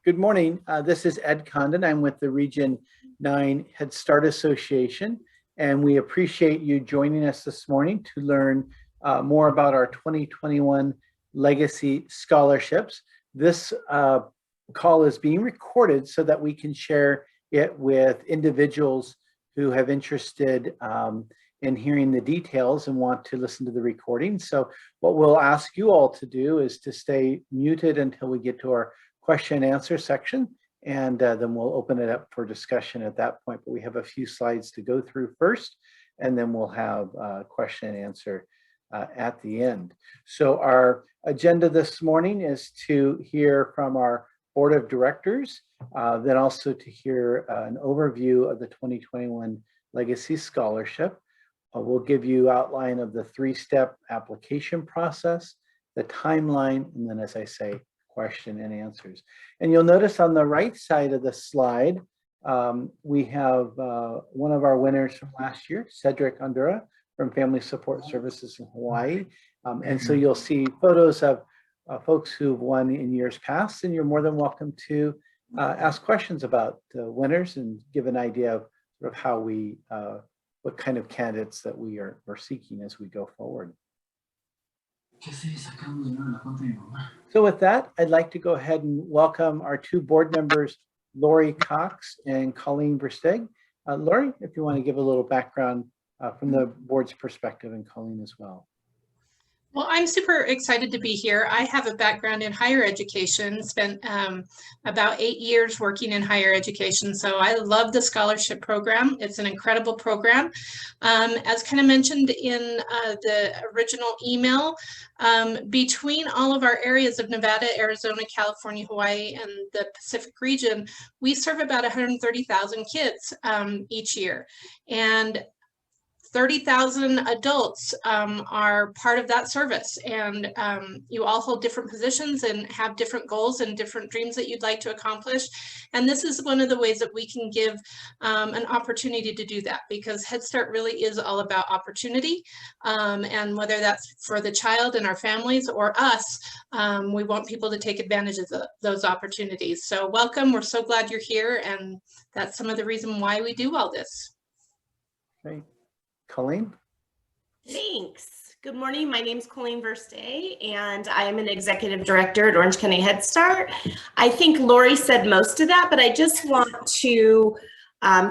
Good morning. This is Ed Condon. I'm with the Region 9 Head Start Association, and we appreciate you joining us this morning to learn more about our 2021 Legacy Scholarships. This call is being recorded so that we can share it with individuals who have interested in hearing the details and want to listen to the recording. So what we'll ask you all to do is to stay muted until we get to our question and answer section, and then we'll open it up for discussion at that point. But we have a few slides to go through first, and then we'll have question and answer at the end. So our agenda this morning is to hear from our Board of Directors, then also to hear an overview of the 2021 Legacy Scholarship. We'll give you outline of the three-step application process, the timeline, and then, as I say, question and answers. And you'll notice on the right side of the slide, we have one of our winners from last year, Cedric Ondura from Family Support Services in Hawaii. And so you'll see photos of folks who've won in years past, and you're more than welcome to ask questions about the winners and give an idea of sort of how we, what kind of candidates that we're seeking as we go forward. So with that, I'd like to go ahead and welcome our two board members, Lori Cox and Colleen Versteeg. Lori, if you want to give a little background from the board's perspective, and Colleen as well. Well, I'm super excited to be here. I have a background in higher education, spent about 8 years working in higher education. So I love the scholarship program. It's an incredible program. As kind of mentioned in the original email, between all of our areas of Nevada, Arizona, California, Hawaii, and the Pacific region, we serve about 130,000 kids each year. And 30,000 adults are part of that service, and you all hold different positions and have different goals and different dreams that you'd like to accomplish. And this is one of the ways that we can give an opportunity to do that, because Head Start really is all about opportunity. And whether that's for the child and our families or us, we want people to take advantage of those opportunities. So welcome, we're so glad you're here, and that's some of the reason why we do all this. Great. Colleen? Thanks. Good morning. My name is Colleen Versteeg, and I am an executive director at Orange County Head Start. I think Lori said most of that, but I just want to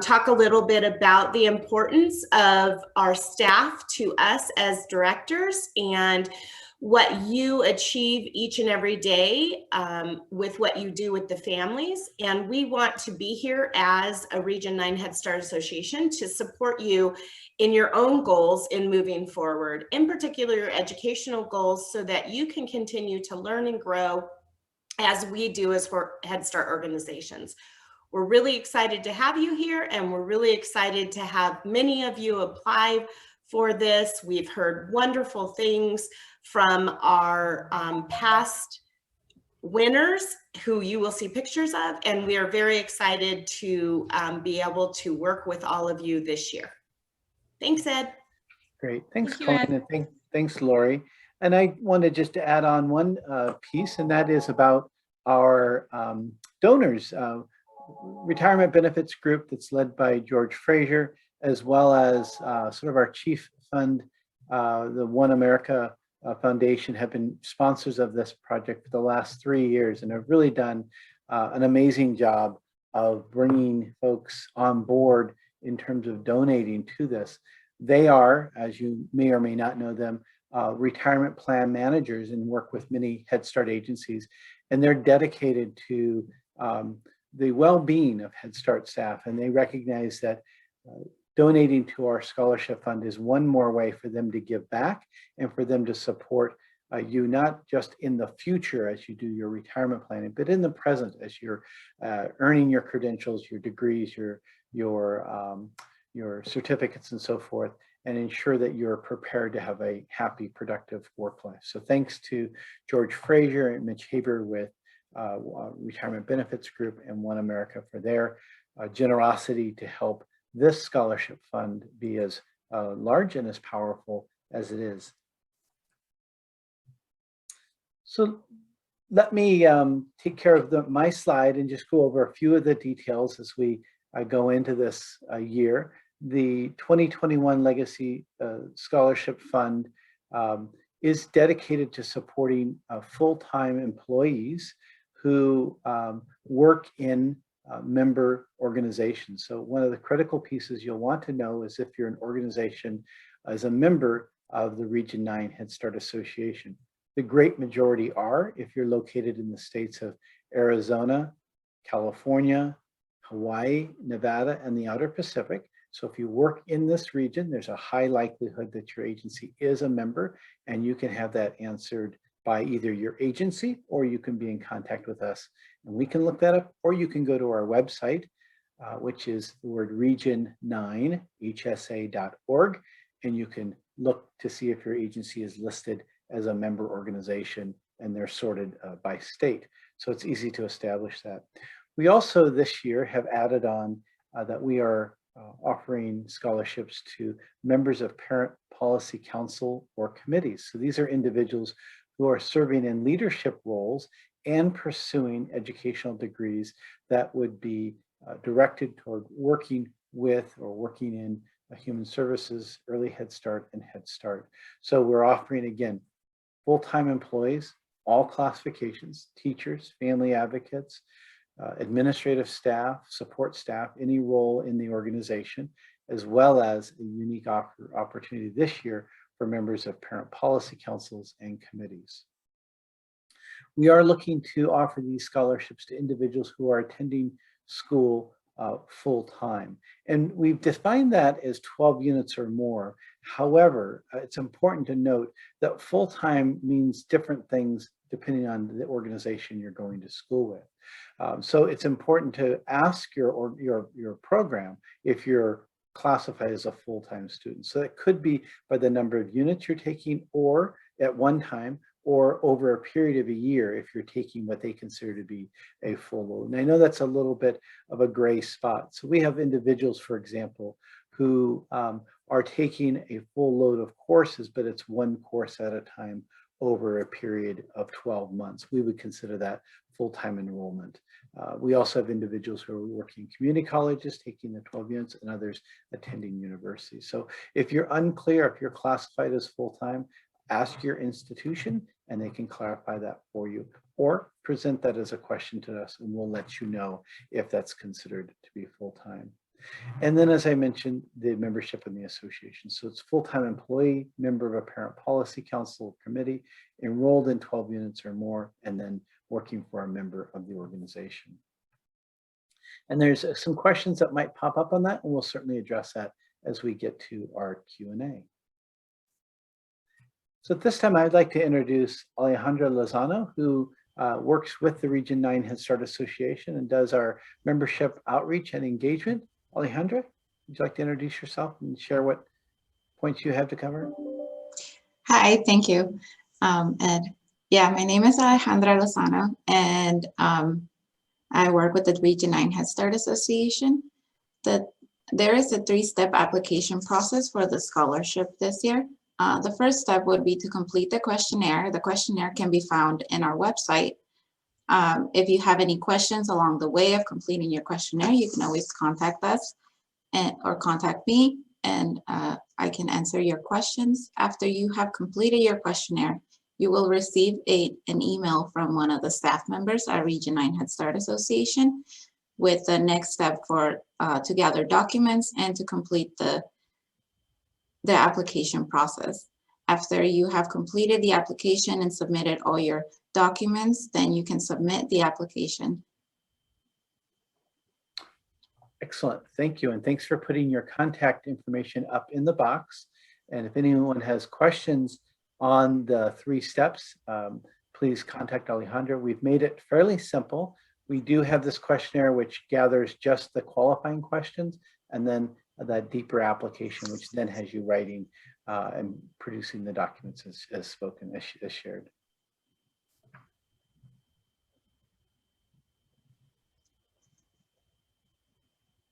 talk a little bit about the importance of our staff to us as directors and what you achieve each and every day with what you do with the families. And we want to be here as a Region 9 Head Start Association to support you in your own goals in moving forward, in particular your educational goals, so that you can continue to learn and grow as we do as Head Start organizations. We're really excited to have you here, and we're really excited to have many of you apply for this. We've heard wonderful things from our past winners who you will see pictures of, and we are very excited to be able to work with all of you this year. Thanks, Ed. Great. Thanks, Thank you, Colleen, and thanks, Lori. And I wanted just to add on one piece, and that is about our donors, retirement benefits group that's led by George Frazier, as well as sort of our chief fund, the One America Foundation, have been sponsors of this project for the last 3 years and have really done an amazing job of bringing folks on board in terms of donating to this. They are, as you may or may not know them, retirement plan managers and work with many Head Start agencies, and they're dedicated to the well-being of Head Start staff, and they recognize that donating to our scholarship fund is one more way for them to give back and for them to support you, not just in the future as you do your retirement planning, but in the present as you're earning your credentials, your degrees, your certificates and so forth, and ensure that you're prepared to have a happy, productive work life. So thanks to George Frazier and Mitch Haber with Retirement Benefits Group and One America for their generosity to help this scholarship fund be as large and as powerful as it is. So let me take care of my slide and just go over a few of the details as we go into this year. The 2021 Legacy Scholarship Fund is dedicated to supporting full-time employees who work in member organizations. So one of the critical pieces you'll want to know is if you're an organization as a member of the Region 9 Head Start Association. The great majority are, if you're located in the states of Arizona, California, Hawaii, Nevada, and the Outer Pacific. So if you work in this region, there's a high likelihood that your agency is a member, and you can have that answered by either your agency or you can be in contact with us and we can look that up, or you can go to our website, which is the word region9hsa.org, and you can look to see if your agency is listed as a member organization, and they're sorted by state. So it's easy to establish that. We also this year have added on that we are offering scholarships to members of parent policy council or committees. So these are individuals who are serving in leadership roles and pursuing educational degrees that would be directed toward working with or working in human services, early Head Start, and Head Start. So we're offering, again, full-time employees, all classifications, teachers, family advocates, administrative staff, support staff, any role in the organization, as well as a unique opportunity this year for members of parent policy councils and committees. We are looking to offer these scholarships to individuals who are attending school full-time. And we've defined that as 12 units or more. However, it's important to note that full-time means different things depending on the organization you're going to school with. So it's important to ask your program if you're classified as a full-time student. So it could be by the number of units you're taking, or at one time, or over a period of a year if you're taking what they consider to be a full load. And I know that's a little bit of a gray spot. So we have individuals, for example, who are taking a full load of courses, but it's one course at a time over a period of 12 months. We would consider that full-time enrollment. We also have individuals who are working in community colleges, taking the 12 units, and others attending universities. So if you're unclear, if you're classified as full-time, ask your institution and they can clarify that for you, or present that as a question to us and we'll let you know if that's considered to be full-time. And then, as I mentioned, the membership in the association. So it's full-time employee, member of a parent policy council or committee, enrolled in 12 units or more, and then working for a member of the organization. And there's some questions that might pop up on that, and we'll certainly address that as we get to our Q&A. So at this time, I'd like to introduce Alejandra Lozano, who works with the Region 9 Head Start Association and does our membership outreach and engagement. Alejandra, would you like to introduce yourself and share what points you have to cover? Hi, thank you, Ed. Yeah, my name is Alejandra Lozano, and I work with the Region 9 Head Start Association. There is a 3-step application process for the scholarship this year. The first step would be to complete the questionnaire. The questionnaire can be found in our website. If you have any questions along the way of completing your questionnaire, you can always contact us or contact me, and I can answer your questions. After you have completed your questionnaire, you will receive an email from one of the staff members at Region 9 Head Start Association with the next step for to gather documents and to complete the application process. After you have completed the application and submitted all your documents, then you can submit the application. Excellent, thank you. And thanks for putting your contact information up in the box. And if anyone has questions on the 3 steps, please contact Alejandra. We've made it fairly simple. We do have this questionnaire which gathers just the qualifying questions, and then that deeper application, which then has you writing and producing the documents as spoken, as shared.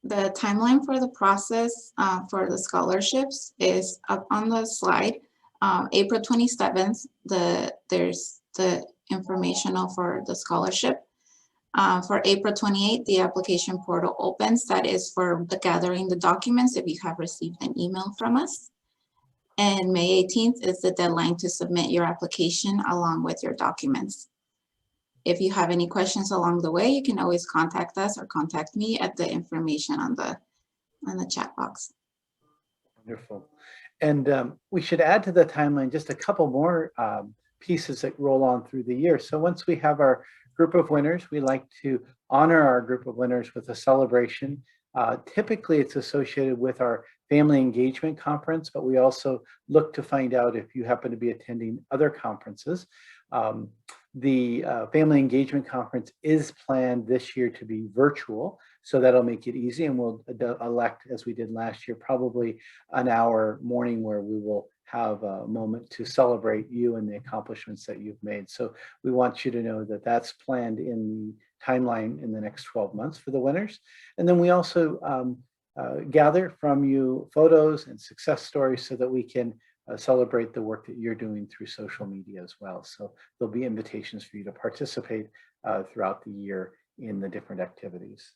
The timeline for the process for the scholarships is up on the slide. April 27th, there's the informational for the scholarship. For April 28th, the application portal opens. That is for the gathering the documents if you have received an email from us. And May 18th is the deadline to submit your application along with your documents. If you have any questions along the way, you can always contact us or contact me at the information on the chat box. Wonderful. And we should add to the timeline just a couple more pieces that roll on through the year. So once we have our group of winners, we like to honor our group of winners with a celebration. Typically, it's associated with our family engagement conference, but we also look to find out if you happen to be attending other conferences. The family engagement conference is planned this year to be virtual, so that'll make it easy, and we'll elect, as we did last year, probably an hour morning where we will have a moment to celebrate you and the accomplishments that you've made. So we want you to know that that's planned in the timeline in the next 12 months for the winners. And then we also gather from you photos and success stories so that we can celebrate the work that you're doing through social media as well. So there'll be invitations for you to participate throughout the year in the different activities.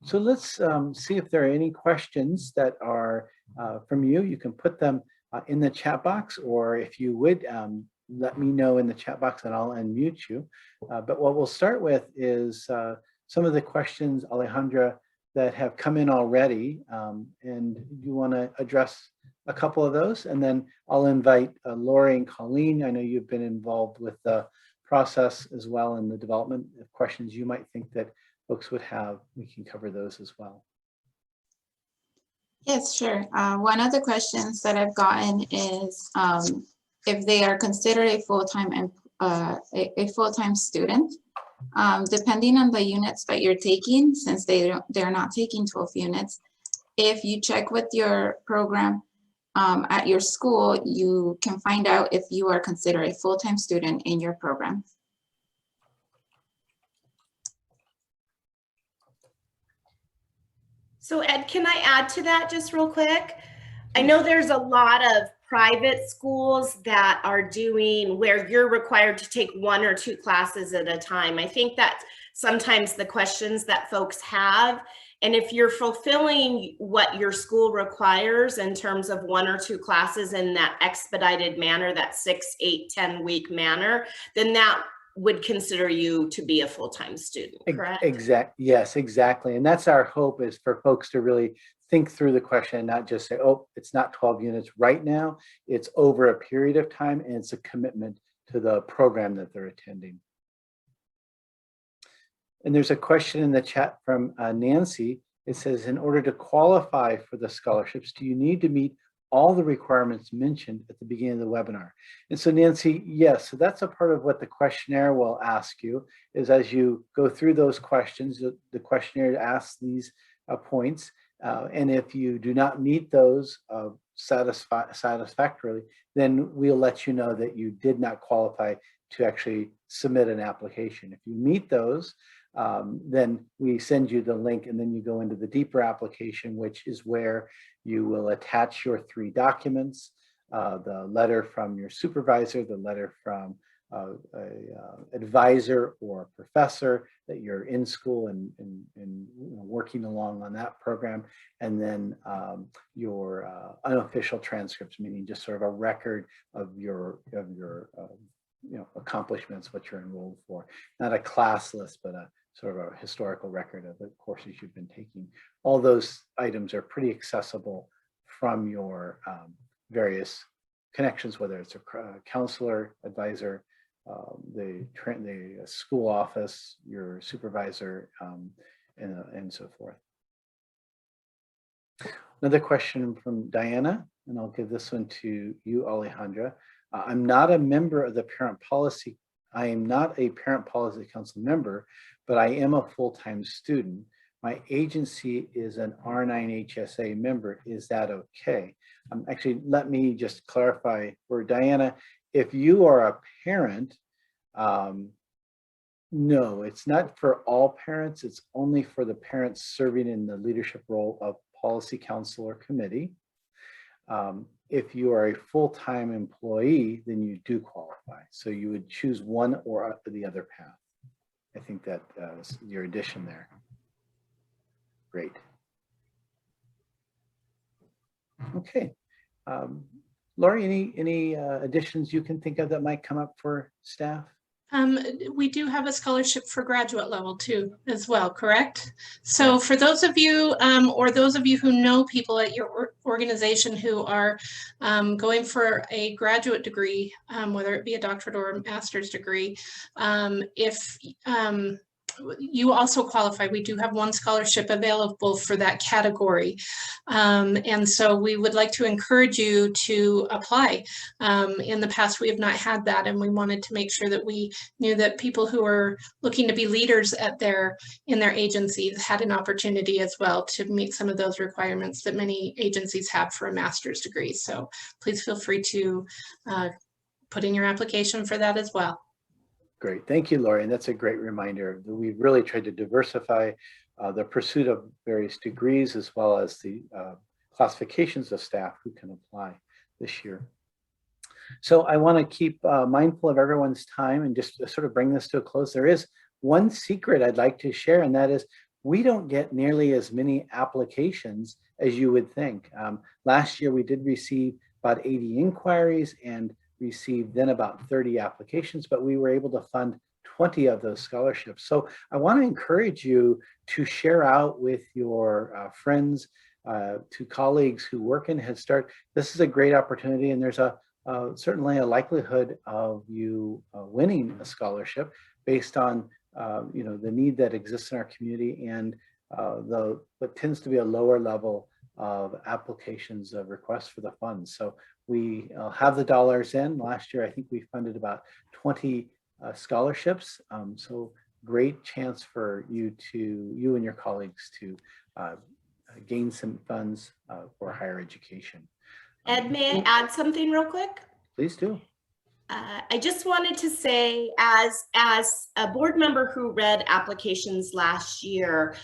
So let's see if there are any questions that are from you. You can put them in the chat box, or if you would let me know in the chat box and I'll unmute you. But what we'll start with is some of the questions, Alejandra, that have come in already. And you want to address a couple of those, and then I'll invite Lori and Colleen. I know you've been involved with the process as well in the development of questions you might think that folks would have. We can cover those as well. Yes, sure. One of the questions that I've gotten is if they are considered a full-time student, depending on the units that you're taking, since they're not taking 12 units. If you check with your program at your school, you can find out if you are considered a full-time student in your program. So Ed, can I add to that just real quick? I know there's a lot of private schools that are doing where you're required to take 1 or 2 classes at a time. I think that's sometimes the questions that folks have. And if you're fulfilling what your school requires in terms of 1 or 2 classes in that expedited manner, that 6, 8, 10-week manner, then that would consider you to be a full-time student, correct? Yes, exactly. And that's our hope, is for folks to really think through the question and not just say, oh, it's not 12 units right now. It's over a period of time, and it's a commitment to the program that they're attending. And there's a question in the chat from Nancy. It says, in order to qualify for the scholarships, do you need to meet all the requirements mentioned at the beginning of the webinar? And so Nancy, yes, so that's a part of what the questionnaire will ask you, is as you go through those questions, the questionnaire asks these points. And if you do not meet those satisfactorily, then we'll let you know that you did not qualify to actually submit an application. If you meet those, then we send you the link, and then you go into the deeper application, which is where you will attach your 3 documents, the letter from your supervisor, the letter from an advisor or professor that you're in school and working along on that program, and then your unofficial transcripts, meaning just sort of a record of your accomplishments, what you're enrolled for. Not a class list, but a sort of a historical record of the courses you've been taking. All those items are pretty accessible from your various connections, whether it's a counselor, advisor, the school office, your supervisor, and so forth. Another question from Diana, and I'll give this one to you, Alejandra. I'm not a member of the Parent Policy. I am not a Parent Policy Council member, but I am a full-time student. My agency is an R9HSA member. Is that okay? Actually, let me just clarify for Diana. If you are a parent, no, it's not for all parents. It's only for the parents serving in the leadership role of policy council or committee. If you are a full-time employee, then you do qualify. So you would choose one or the other path. I think that is your addition there. Great. Okay. Lori, any additions you can think of that might come up for staff? We do have a scholarship for graduate level too, as well, correct? So for those of you, or those of you who know people at your organization who are going for a graduate degree, whether it be a doctorate or a master's degree, if you also qualify, we do have one scholarship available for that category. And so we would like to encourage you to apply. In the past, we have not had that, and we wanted to make sure that we knew that people who are looking to be leaders at in their agencies had an opportunity as well to meet some of those requirements that many agencies have for a master's degree. So please feel free to put in your application for that as well. Great, thank you, Lori. And that's a great reminder. We've really tried to diversify the pursuit of various degrees as well as the classifications of staff who can apply this year. So I want to keep mindful of everyone's time and just sort of bring this to a close. There is one secret I'd like to share, and that is we don't get nearly as many applications as you would think. Last year we did receive about 80 inquiries and received then about 30 applications, but we were able to fund 20 of those scholarships. So I want to encourage you to share out with your friends, to colleagues who work in Head Start. This is a great opportunity, and there's certainly a likelihood of you winning a scholarship based on the need that exists in our community and what tends to be a lower level of applications of requests for the funds. So we have the dollars in. Last year, I think we funded about 20 scholarships. So great chance for you and your colleagues to gain some funds for higher education. Ed, may I add something real quick? Please do. I just wanted to say, as a board member who read applications last year,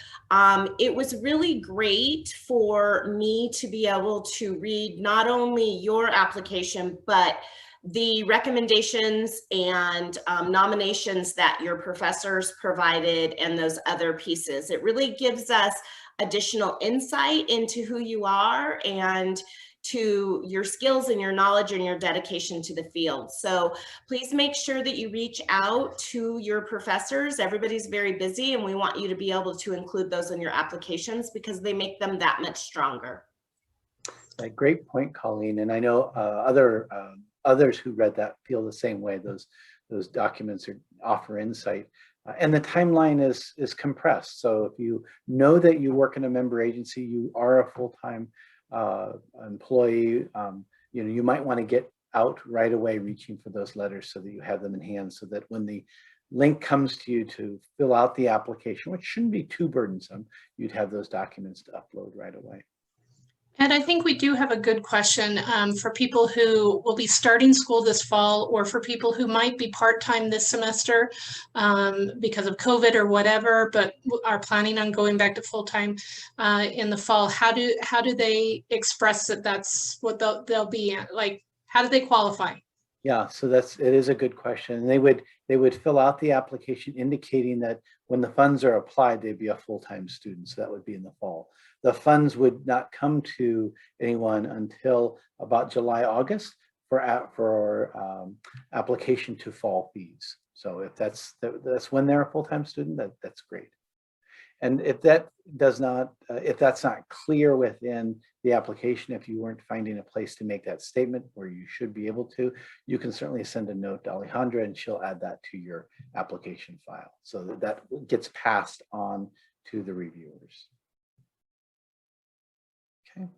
it was really great for me to be able to read not only your application, but the recommendations and nominations that your professors provided and those other pieces. It really gives us additional insight into who you are and to your skills and your knowledge and your dedication to the field. So please make sure that you reach out to your professors. Everybody's very busy, and we want you to be able to include those in your applications because they make them that much stronger. A great point, Colleen. And I know others who read that feel the same way. Those documents offer insight. And the timeline is compressed. So if you know that you work in a member agency, you are a full-time employee, you might want to get out right away reaching for those letters so that you have them in hand, so that when the link comes to you to fill out the application, which shouldn't be too burdensome, you'd have those documents to upload right away. And I think we do have a good question for people who will be starting school this fall, or for people who might be part-time this semester because of COVID or whatever, but are planning on going back to full-time in the fall. How do they express that that's what they'll be at? Like, how do they qualify? Yeah, so it is a good question. They would fill out the application indicating that when the funds are applied, they'd be a full-time student. So that would be in the fall. The funds would not come to anyone until about July, August for application to fall fees. So if that's when they're a full-time student, that's great. And if that's not clear within the application, if you weren't finding a place to make that statement where you should be able to, you can certainly send a note to Alejandra and she'll add that to your application file so that gets passed on to the reviewers. Okay.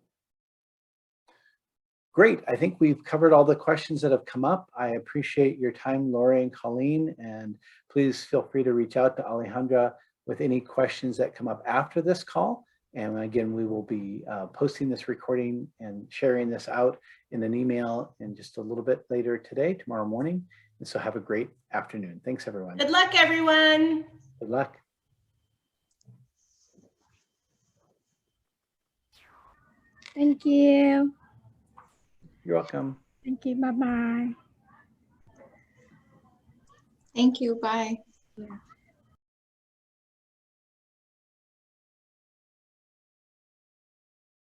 Great. I think we've covered all the questions that have come up. I appreciate your time, Lori and Colleen, and please feel free to reach out to Alejandra with any questions that come up after this call. And again, we will be posting this recording and sharing this out in an email in just a little bit later today, tomorrow morning. And so have a great afternoon. Thanks, everyone. Good luck, everyone. Good luck. Thank you. You're welcome. Thank you. Bye-bye. Thank you. Bye. Yeah.